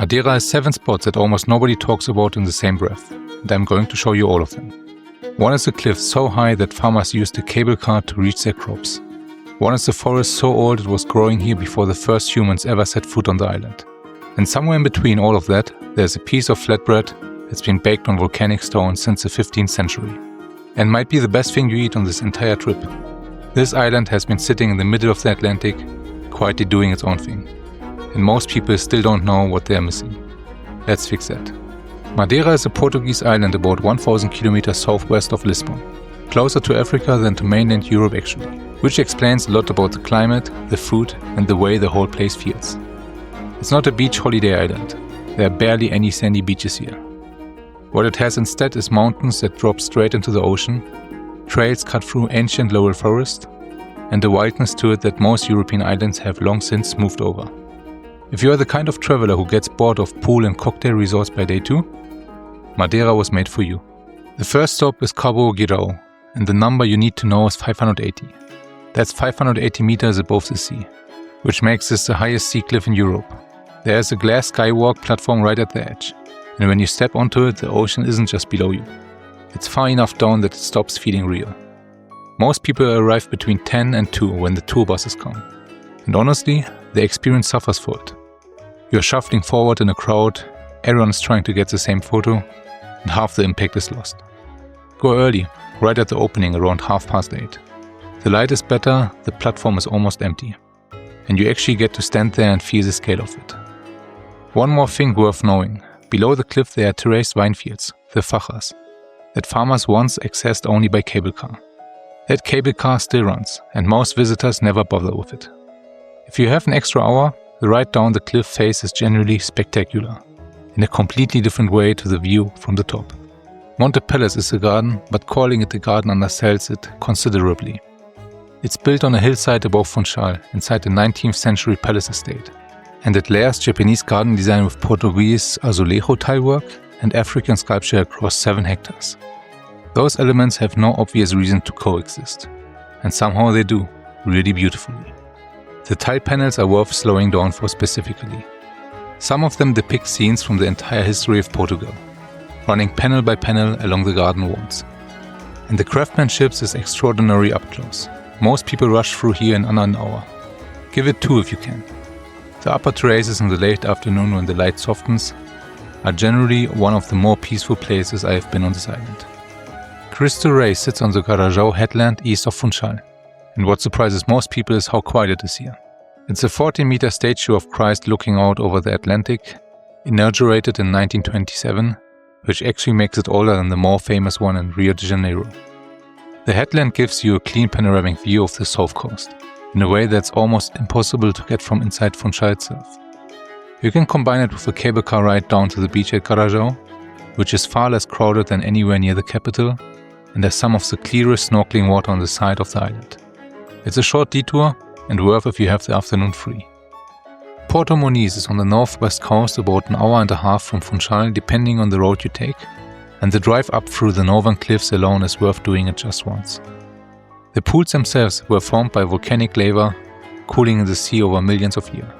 Madeira has 7 spots that almost nobody talks about in the same breath, and I'm going to show you all of them. One is a cliff so high that farmers used a cable car to reach their crops. One is a forest so old it was growing here before the first humans ever set foot on the island. And somewhere in between all of that, there's a piece of flatbread that's been baked on volcanic stone since the 15th century, and might be the best thing you eat on this entire trip. This island has been sitting in the middle of the Atlantic, quietly doing its own thing. And most people still don't know what they are missing. Let's fix that. Madeira is a Portuguese island about 1,000 kilometers southwest of Lisbon, closer to Africa than to mainland Europe actually, which explains a lot about the climate, the food, and the way the whole place feels. It's not a beach holiday island. There are barely any sandy beaches here. What it has instead is mountains that drop straight into the ocean, trails cut through ancient laurel forest, and a wildness to it that most European islands have long since moved over. If you are the kind of traveler who gets bored of pool and cocktail resorts by day 2, Madeira was made for you. The first stop is Cabo Girão, and the number you need to know is 580. That's 580 meters above the sea, which makes this the highest sea cliff in Europe. There is a glass skywalk platform right at the edge, and when you step onto it, the ocean isn't just below you. It's far enough down that it stops feeling real. Most people arrive between 10 and 2 when the tour buses come, and honestly, the experience suffers for it. You're shuffling forward in a crowd, everyone is trying to get the same photo, and half the impact is lost. Go early, right at the opening around 8:30. The light is better, the platform is almost empty, and you actually get to stand there and feel the scale of it. One more thing worth knowing, below the cliff there are terraced vine fields, the fajas, that farmers once accessed only by cable car. That cable car still runs, and most visitors never bother with it. If you have an extra hour, the ride down the cliff face is generally spectacular, in a completely different way to the view from the top. Monte Palace is a garden, but calling it a garden undersells it considerably. It's built on a hillside above Funchal, inside the 19th century palace estate, and it layers Japanese garden design with Portuguese azulejo tilework and African sculpture across 7 hectares. Those elements have no obvious reason to coexist, and somehow they do, really beautifully. The tile panels are worth slowing down for specifically. Some of them depict scenes from the entire history of Portugal, running panel by panel along the garden walls. And the craftsmanship is extraordinary up close. Most people rush through here in under an hour. Give it 2 if you can. The upper terraces in the late afternoon when the light softens are generally one of the more peaceful places I have been on this island. Cristo Rei sits on the Garajão headland east of Funchal, and what surprises most people is how quiet it is here. It's a 14-meter statue of Christ looking out over the Atlantic, inaugurated in 1927, which actually makes it older than the more famous one in Rio de Janeiro. The headland gives you a clean panoramic view of the south coast, in a way that's almost impossible to get from inside Funchal itself. You can combine it with a cable car ride down to the beach at Garajão, which is far less crowded than anywhere near the capital, and has some of the clearest snorkeling water on the side of the island. It's a short detour, and worth if you have the afternoon free. Porto Moniz is on the northwest coast about an hour and a half from Funchal depending on the road you take, and the drive up through the northern cliffs alone is worth doing it just once. The pools themselves were formed by volcanic lava cooling in the sea over millions of years.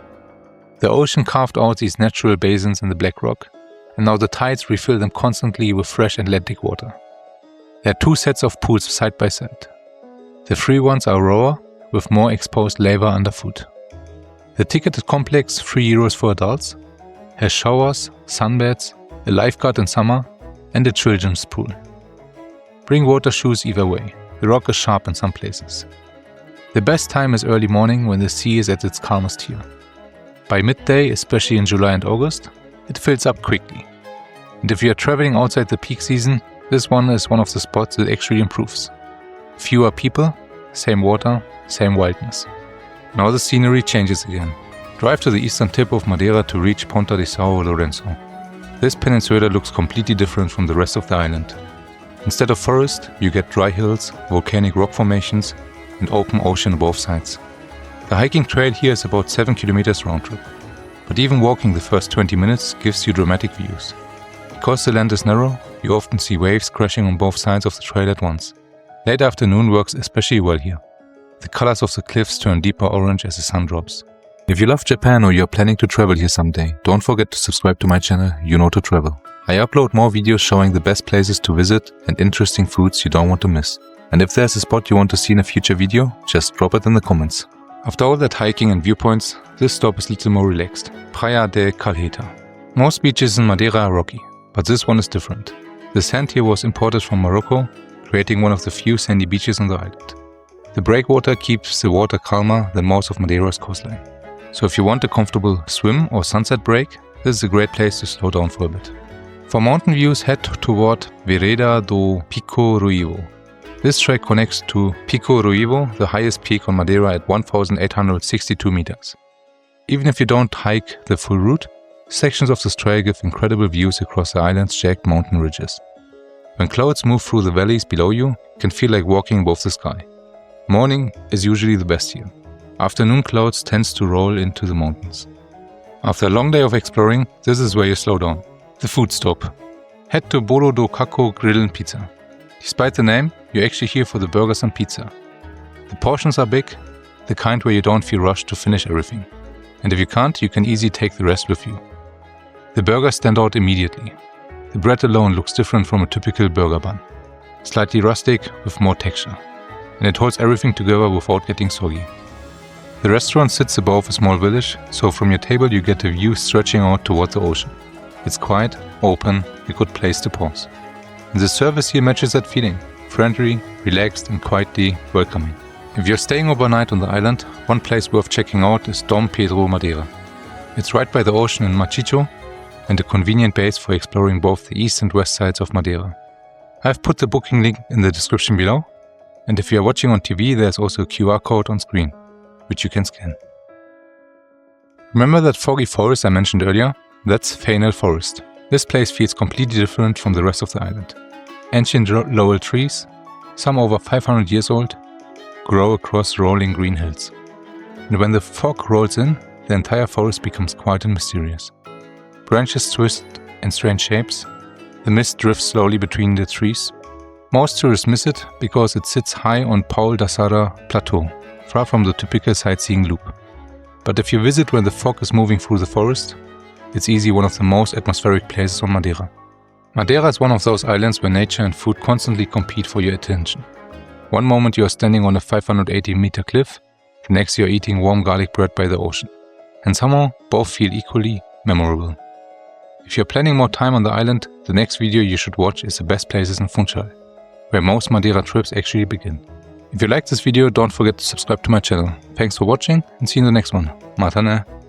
The ocean carved out these natural basins in the black rock, and now the tides refill them constantly with fresh Atlantic water. There are 2 sets of pools side by side. The free ones are rawer, with more exposed lava underfoot. The ticketed complex, €3 for adults, has showers, sunbeds, a lifeguard in summer, and a children's pool. Bring water shoes either way. The rock is sharp in some places. The best time is early morning when the sea is at its calmest here. By midday, especially in July and August, it fills up quickly. And if you are traveling outside the peak season, this one is one of the spots that actually improves. Fewer people, same water, same wildness. Now the scenery changes again. Drive to the eastern tip of Madeira to reach Ponta de São Lourenço. This peninsula looks completely different from the rest of the island. Instead of forest, you get dry hills, volcanic rock formations, and open ocean on both sides. The hiking trail here is about 7 kilometers round trip, but even walking the first 20 minutes gives you dramatic views. Because the land is narrow, you often see waves crashing on both sides of the trail at once. Late afternoon works especially well here. The colors of the cliffs turn deeper orange as the sun drops. If you love Japan or you're planning to travel here someday, don't forget to subscribe to my channel, You Know to Travel. I upload more videos showing the best places to visit and interesting foods you don't want to miss. And if there's a spot you want to see in a future video, just drop it in the comments. After all that hiking and viewpoints, this stop is a little more relaxed. Praia da Calheta. Most beaches in Madeira are rocky, but this one is different. The sand here was imported from Morocco, creating one of the few sandy beaches on the island. The breakwater keeps the water calmer than most of Madeira's coastline. So if you want a comfortable swim or sunset break, this is a great place to slow down for a bit. For mountain views, head toward Vereda do Pico Ruivo. This track connects to Pico Ruivo, the highest peak on Madeira at 1,862 meters. Even if you don't hike the full route, sections of this trail give incredible views across the island's jagged mountain ridges. When clouds move through the valleys below you, it can feel like walking above the sky. Morning is usually the best here. Afternoon clouds tends to roll into the mountains. After a long day of exploring, this is where you slow down. The food stop. Head to Bolo do Caco Grill and Pizza. Despite the name, you're actually here for the burgers and pizza. The portions are big, the kind where you don't feel rushed to finish everything. And if you can't, you can easily take the rest with you. The burgers stand out immediately. The bread alone looks different from a typical burger bun. Slightly rustic with more texture. And it holds everything together without getting soggy. The restaurant sits above a small village, so from your table you get a view stretching out toward the ocean. It's quiet, open, a good place to pause. And the service here matches that feeling, friendly, relaxed and quietly welcoming. If you're staying overnight on the island, one place worth checking out is Dom Pedro, Madeira. It's right by the ocean in Machico and a convenient base for exploring both the east and west sides of Madeira. I've put the booking link in the description below, and if you're watching on TV, there's also a QR code on screen, which you can scan. Remember that foggy forest I mentioned earlier? That's Fanal Forest. This place feels completely different from the rest of the island. Ancient laurel trees, some over 500 years old, grow across rolling green hills. And when the fog rolls in, the entire forest becomes quiet and mysterious. Branches twist in strange shapes. The mist drifts slowly between the trees. Most tourists miss it because it sits high on Pau da Serra Plateau, far from the typical sightseeing loop. But if you visit when the fog is moving through the forest, it's easily one of the most atmospheric places on Madeira. Madeira is one of those islands where nature and food constantly compete for your attention. One moment you are standing on a 580-meter cliff, the next you are eating warm garlic bread by the ocean. And somehow, both feel equally memorable. If you're planning more time on the island, the next video you should watch is the best places in Funchal, where most Madeira trips actually begin. If you liked this video, don't forget to subscribe to my channel. Thanks for watching and see you in the next one. Matane!